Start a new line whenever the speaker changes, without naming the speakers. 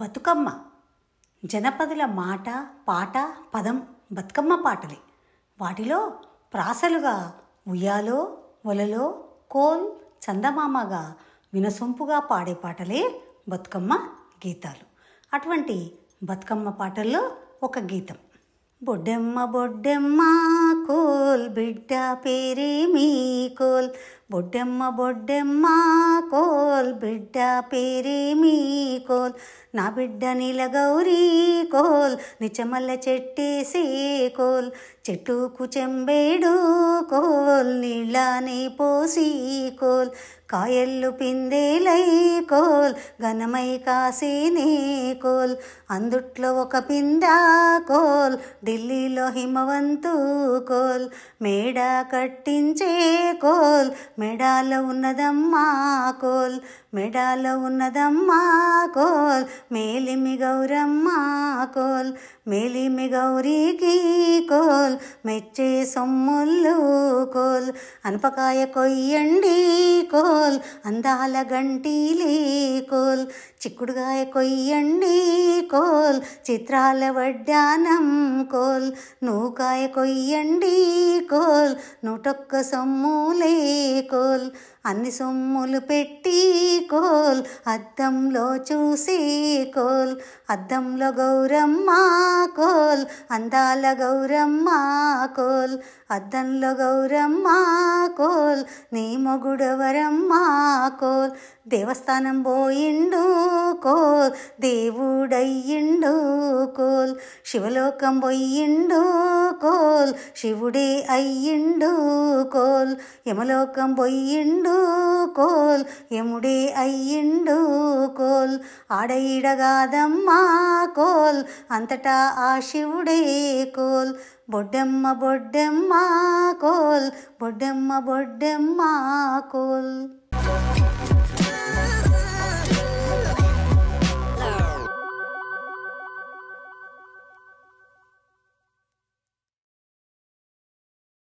బతుకమ్మ జనపదుల మాట పాట పదం బతుకమ్మ పాటలే. వాటిలో ప్రాసలుగా ఉయ్యాలో ఒలలో కోల్ చందమామగా వినసొంపుగా పాడే పాటలే బతుకమ్మ గీతాలు. అటువంటి బతుకమ్మ పాటల్లో ఒక గీతం. బొడ్డెమ్మ బొడ్డెమ్మ కోల్ బిడ్డ పేరేమీ కోల్, బొడ్డెమ్మ బొడ్డెమ్మ కోల్ బిడ్డ పేరేమీ కోల్, నా బిడ్డ నీలగౌరీ కోల్ నిచమల్ల చెట్టేసే కోల్, చెట్టుకు చెంబేడు కోల్ నీళ్ళని పోసి కోల్, కాయల్లు పిందేలై కోల్ ఘనమై కాసేనే కోల్, అందుట్లో ఒక పిందా కోల్ ఢిల్లీలో హిమవంతు కోల్, మేడ కట్టించే కోల్ మెడాలో ఉన్నదమ్మా కోల్, మెడాలో ఉన్నదమ్మా కోల్, మేలిమి గౌరమ్మ కోల్, మేలిమి గౌరీకి కోల్ మెచ్చే సొమ్ముళ్ళు కోల్, అనపకాయ కొయ్యండి కోల్ అందాల గంటీలే కోల్, చిక్కుడుగాయ కొయ్యండి కోల్ చిత్రాల వడ్డానం కోల్, నూకాయ కొయ్యండి కోల్ 101 సొమ్ములే కోల్, అన్ని సొమ్ములు పెట్టి కోల్ అద్దంలో చూసి కోల్, అద్దంలో గౌరమ్మ కోల్ అందాల గౌరమ్మ కోల్, అద్దంలో గౌరమ్మ కోల్ నీ మొగుడవరమ్మ కోల్, దేవస్థానం పోయిండు కోల్ దేవుడయ్యిండు కోల్, శివలోకం పోయిండు కోల్ శివుడే అయ్యిండు కోల్, యమలోకం పోయిండు కోల్ యముడే అయ్యిండు కోల్, ఆడ ఈడగాదమ్మా కోల్ అంతటా ఆ శివుడే coal, Boddemma Boddemma coal Boddemma Boddemma coal.